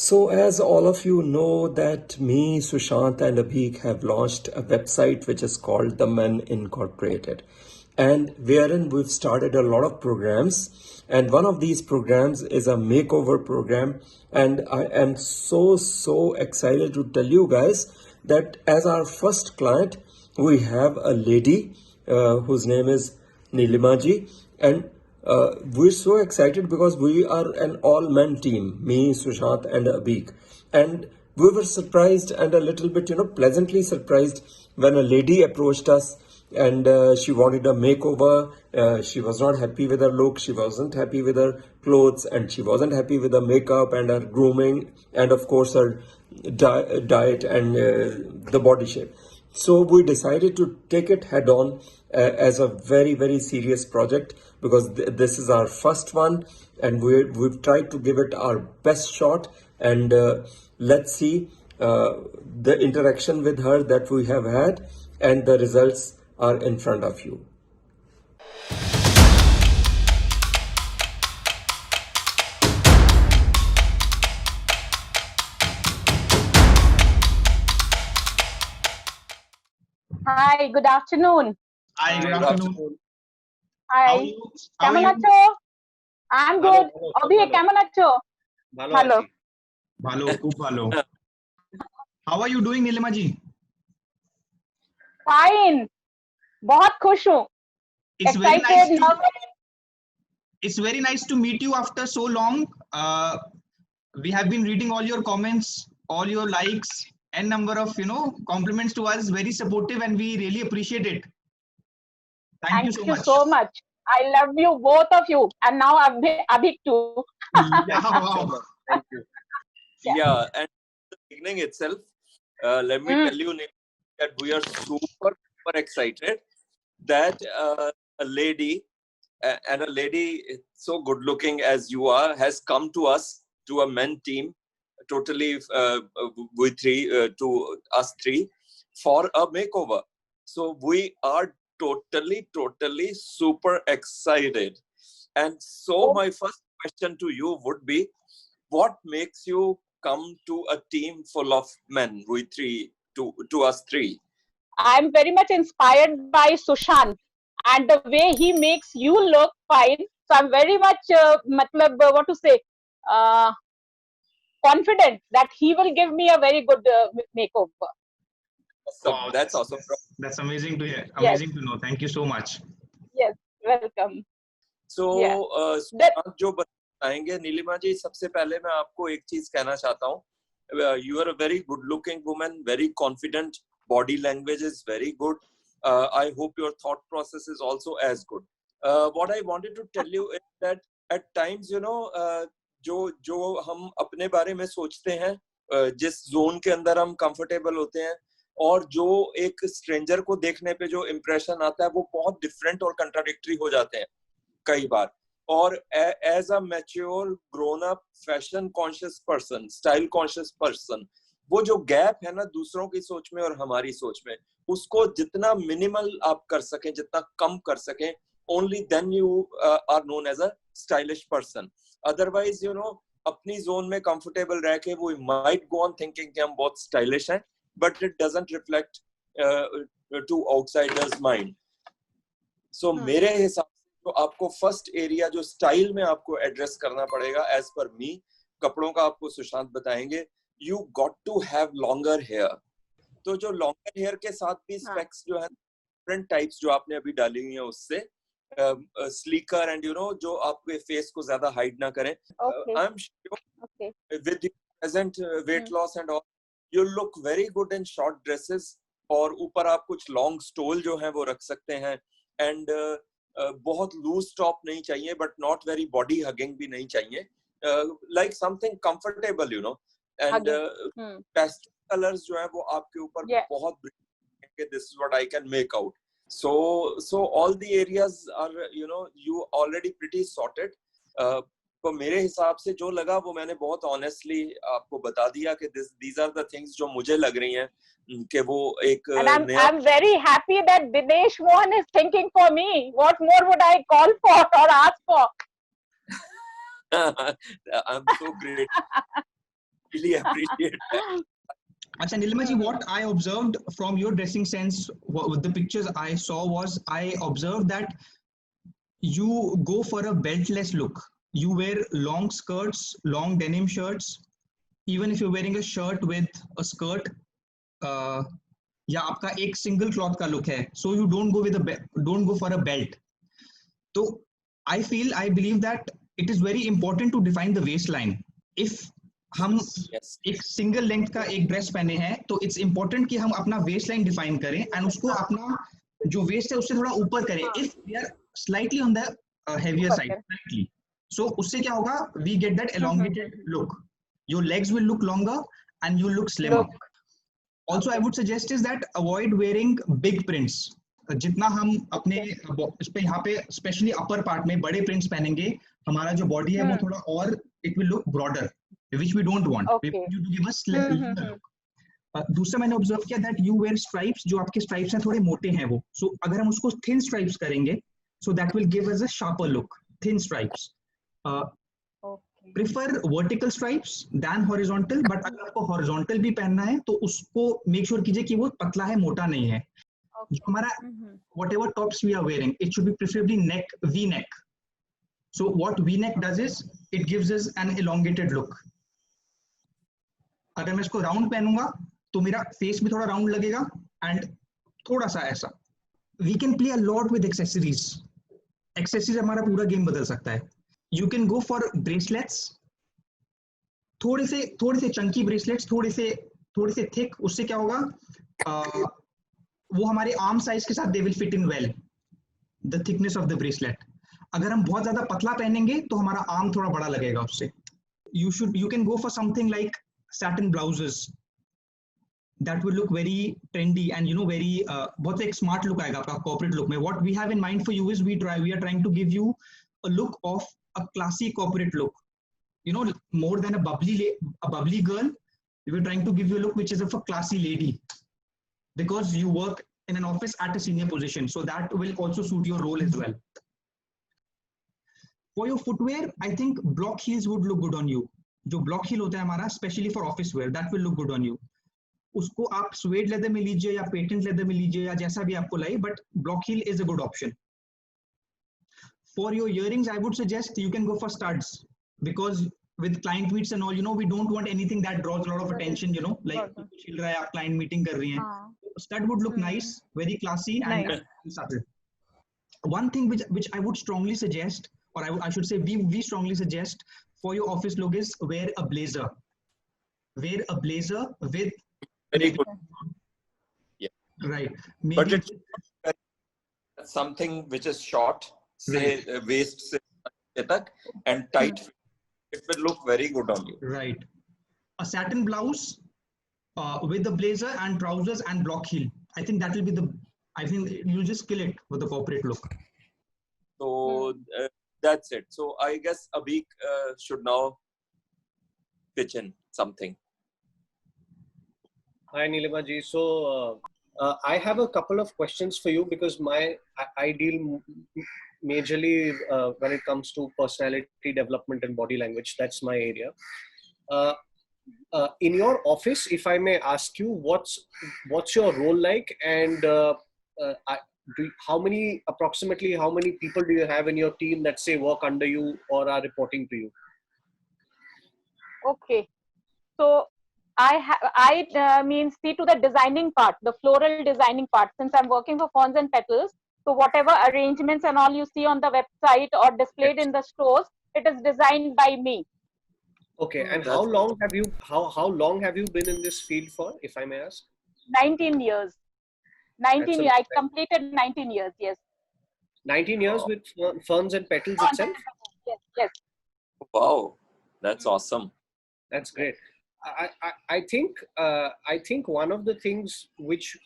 So, as all of you know, that me, Sushant, and Abhik have launched a website which is called The Men Incorporated, and wherein we've started a lot of programs. And one of these programs is a makeover program. And I am so excited to tell you guys that as our first client, we have a lady whose name is Nilimaji, and we're so excited because we are an all-men team, me, Sushant, and Abhik. And we were surprised and a little bit, pleasantly surprised when a lady approached us and she wanted a makeover. She was not happy with her look, she wasn't happy with her clothes, and she wasn't happy with the makeup and her grooming, and of course her diet and the body shape. So we decided to take it head on as a very serious project because this is our first one, and we've tried to give it our best shot. And let's see the interaction with her that we have had, and the results are in front of you. Hi, good afternoon. Hi, good afternoon. Hi. How are you? কেমন আছো? I'm good. Abhi, কেমন আছো? Hello. ভালো, খুব ভালো। How are you doing, Nilima ji? Fine. बहुत खुश हूँ. It's very nice Excited, nervous. It's very nice to meet you after so long. We have been reading all your comments, all your likes, and number of compliments to us. Very supportive, and we really appreciate it. Thank you so much. I love you, both of you, and now Abhik too. Yeah, wow. Thank you. Yeah, and the beginning itself, let me tell you that we are super excited that a lady so good looking as you are has come to us, to a men team, totally to us three, for a makeover. So we are totally super excited. And so my first question to you would be, what makes you come to a team full of men, we three, to us three? I'm very much inspired by Sushant and the way he makes you look fine. So I'm very much, what to say, confident that he will give me a very good makeover. Awesome. Wow, that's awesome. That's amazing to hear. Amazing to know. Thank you so much. Yes, welcome. So, जो बताएंगे नीलिमा जी, सबसे पहले मैं आपको एक चीज कहना चाहता हूँ. You are a very good looking woman, very confident, body language is very good. I hope your thought process is also as good. What I wanted to tell you is that at times, जो हम अपने बारे में सोचते हैं, जिस zone के अंदर हम कंफर्टेबल होते हैं, और जो एक स्ट्रेंजर को देखने पे जो इम्प्रेशन आता है, वो बहुत डिफरेंट और कंट्राडिक्टरी हो जाते हैं कई बार. और as a mature grown up fashion conscious person, style conscious person, वो जो गैप है ना दूसरों की सोच में और हमारी सोच में, उसको जितना मिनिमल आप कर सकें, जितना कम कर सकें, only then you are known as a stylish person. Otherwise अपनी जोन में कंफर्टेबल रह के वो माइट गो ऑन थिंकिंग कि हम बहुत स्टाइलिश हैं, but it doesn't reflect to outsiders mind. So मेरे हिसाब तो आपको फर्स्ट एरिया जो स्टाइल में आपको एड्रेस करना पड़ेगा, एज पर मी, कपड़ों का आपको सुशांत बताएंगे. You got to have longer hair. तो जो लॉन्गर हेयर के साथ भी स्पेक्स जो है डिफरेंट टाइप्स जो आपने अभी डाली हुई है, उससे स्लीकर एंड जो आपके फेस को ज्यादा हाइड ना करें. I am sure with present weight loss and all, you look very good in short dresses, और ऊपर आप कुछ लॉन्ग स्टोल जो है वो रख सकते हैं. एंड बहुत लूज टॉप नहीं चाहिए, but not very body hugging भी नहीं चाहिए. Like something comfortable, and pastel colours जो है वो आपके ऊपर बहुत, this is what I can make out. So all the areas are you already pretty sorted. तो मेरे हिसाब से जो लगा वो मैंने बहुत ऑनेस्टली आपको बता दिया कि these are the things जो मुझे लग रही हैं कि वो एक नया. I'm very happy that Dinesh Mohan is thinking for me. What more would I call for or ask for? I'm so great. really appreciate that. Acha, Nilima ji, what I observed from your dressing sense, with the pictures I saw was, I observed that you go for a beltless look. You wear long skirts, long denim shirts. Even if you're wearing a shirt with a skirt, या आपका एक single cloth का look है, so you don't go for a belt. So I believe that it is very important to define the waistline. If हम Yes. एक single length का एक dress पहने हैं, तो इट्स इम्पोर्टेंट कि हम अपना वेस्ट लाइन डिफाइन करें एंड उसको अपना जो वेस्ट है उससे थोड़ा ऊपर करें. If we are slightly on the heavier side, slightly, so उससे क्या होगा, we get that elongated look. Your legs will look longer and you look slimmer. Also, I would suggest is that avoid wearing big prints. जितना हम अपने इस पे यहाँ पे स्पेशली अपर पार्ट में बड़े प्रिंट्स पहनेंगे, हमारा जो बॉडी है वो थोड़ा और it will look broader, which we don't want. We want you to give us slimmer look. दूसरा मैंने ऑब्जर्व किया दैट यू वेयर स्ट्राइप्स. जो आपके स्ट्राइप्स हैं थोड़े मोटे हैं वो, सो अगर हम उसको थिन स्ट्राइप्स करेंगे, so that will give us a sharper look. Thin stripes. Prefer vertical stripes than horizontal, but अगर आपको हॉरिजॉन्टल भी पहनना है तो उसको मेक श्योर कीजिए कि वो पतला है, मोटा नहीं है. जो हमारा whatever tops we are wearing, it should be preferably neck, V-neck. So what V-neck does is it gives us an elongated look. अगर मैं इसको राउंड पहनूंगा तो मेरा फेस भी थोड़ा राउंड लगेगा एंड थोड़ा सा ऐसा. We can play a lot with accessories. Accessories हमारा पूरा गेम बदल सकता है. You can go for bracelets. थोड़े से चंकी ब्रेसलेट्स, थोड़े से थिक. उससे क्या होगा, वो हमारे आर्म साइज के साथ they will fit in well, the thickness of the bracelet. अगर हम बहुत ज्यादा पतला पहनेंगे तो हमारा आर्म थोड़ा बड़ा लगेगा उससे. You can go for something like satin blouses. That will look very trendy and very बहुत एक smart look आएगा आपका corporate look में. What we have in mind for you is we are trying to give you a look of a classy corporate look. More than a bubbly girl, we were trying to give you a look which is of a classy lady, because you work in an office at a senior position, so that will also suit your role as well. For your footwear, I think block heels would look good on you. जो block heel होता है हमारा specially for office wear, that will look good on you. उसको आप suede leather में लीजिए या patent leather में लीजिए या जैसा भी आपको लगे, but block heel is a good option. For your earrings, I would suggest you can go for studs, because with client meets and all, we don't want anything that draws a lot of attention, like कुछ हिल रहा है, आप client meeting कर रही हैं. Stud would look nice, very classy and subtle. One thing which I would strongly suggest, or I should say we strongly suggest for your office look is wear a blazer. Wear a blazer with Very good. Yeah. Right. But it's something which is short, say waist se tak, and tight. It will look very good on you. Right. A satin blouse with the blazer and trousers and block heel. I think that will be I think you'll just kill it with the corporate look. So that's it. So I guess Abhik should now pitch in something. Hi Nilima ji. So I have a couple of questions for you, because I deal majorly when it comes to personality development and body language. That's my area. In your office, if I may ask you, what's your role like, and approximately how many people do you have in your team that say work under you or are reporting to you? Okay, so I see to the designing part, the floral designing part. Since I'm working for Ferns and Petals, so whatever arrangements and all you see on the website or displayed in the stores, it is designed by me. Okay, and how long have you been in this field for, if I may ask? 19 years. 19 years. I completed 19 years. Yes. 19 years with Ferns and Petals itself. Yes. Wow, that's awesome. That's great. I think one of the things which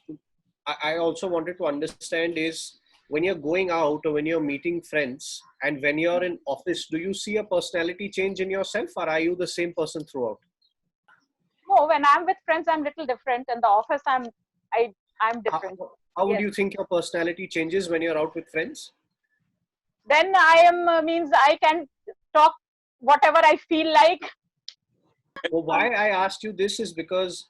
I also wanted to understand is, when you're going out or when you're meeting friends and when you're in office, do you see a personality change in yourself, or are you the same person throughout? No, when I'm with friends, I'm little different. In the office, I'm different. How would you think your personality changes when you're out with friends? Then I am I can talk whatever I feel like. Well, why I asked you this is because,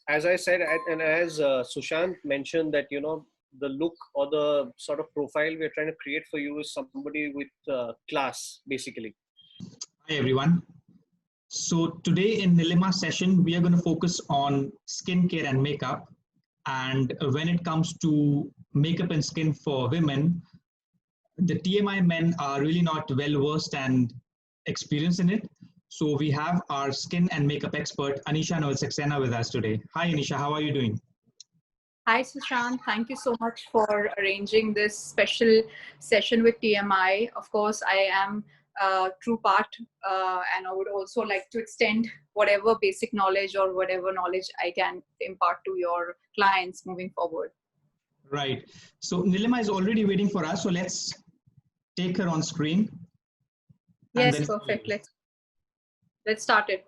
as I said, and as Sushant mentioned, that the look or the sort of profile we're trying to create for you is somebody with class, basically. Hi everyone. So today in Nilima's session, we are going to focus on skincare and makeup. And when it comes to makeup and skin for women, the TMI men are really not well versed and experienced in it. So we have our skin and makeup expert, Anisha Noel Saxena, with us today. Hi Anisha, how are you doing? Hi, Sushant. Thank you so much for arranging this special session with TMI. Of course, I am a true part, and I would also like to extend whatever basic knowledge or whatever knowledge I can impart to your clients moving forward. Right. So Nilima is already waiting for us. So let's take her on screen. Yes, perfect. Let's start it.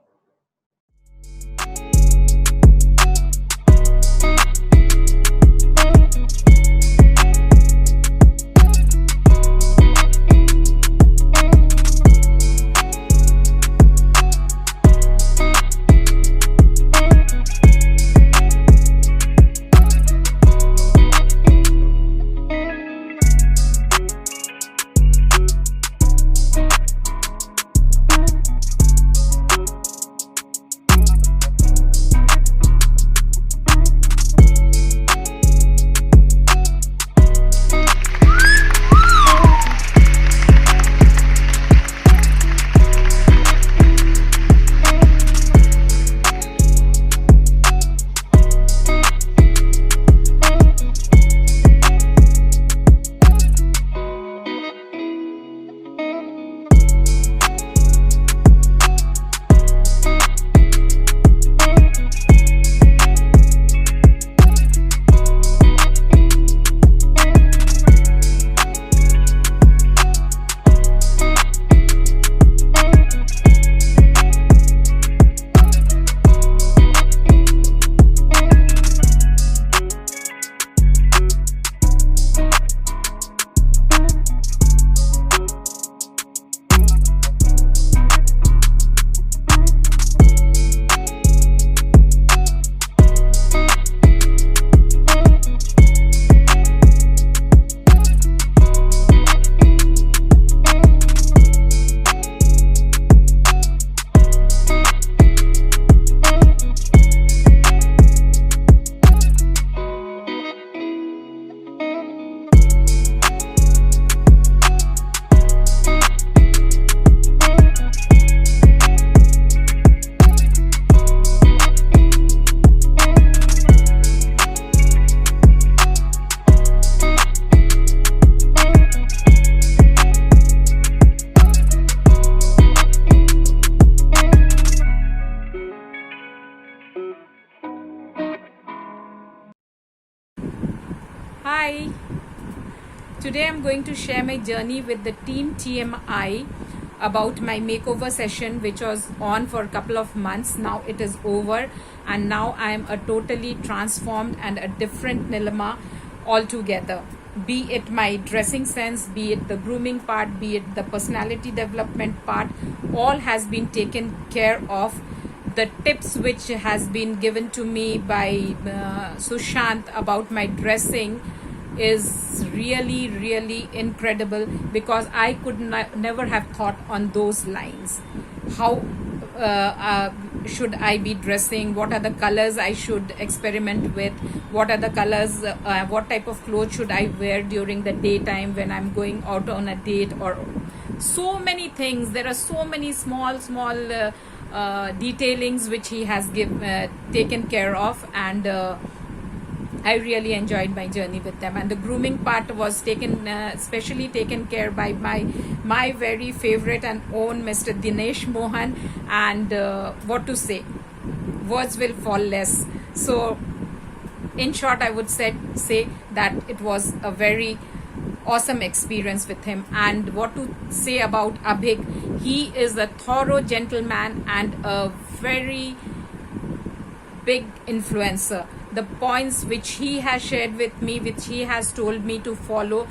Hi, today I'm going to share my journey with the team TMI about my makeover session, which was on for a couple of months. Now it is over, and now I am a totally transformed and a different Nilima altogether. Be it my dressing sense, be it the grooming part, be it the personality development part, all has been taken care of. The tips which has been given to me by Sushant about my dressing is really incredible, because I could never have thought on those lines. How should I be dressing? What are the colors I should experiment with? What are the colors, what type of clothes should I wear during the daytime when I'm going out on a date? Or so many things. There are so many small detailings which he has taken care of, and I really enjoyed my journey with them. And the grooming part was especially taken care by my very favorite and own Mr. Dinesh Mohan, and what to say, words will fall less. So in short, I would say that it was a very awesome experience with him. And what to say about Abhik, he is a thorough gentleman and a very big influencer. The points which he has shared with me, which he has told me to follow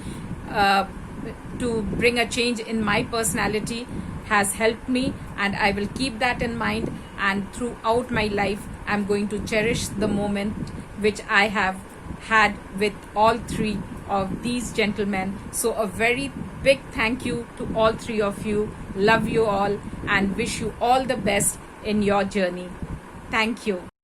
to bring a change in my personality, has helped me, and I will keep that in mind. and throughout my life I'm going to cherish the moment which I have had with all three of these gentlemen. So a very big thank you to all three of you. Love you all and wish you all the best in your journey. Thank you.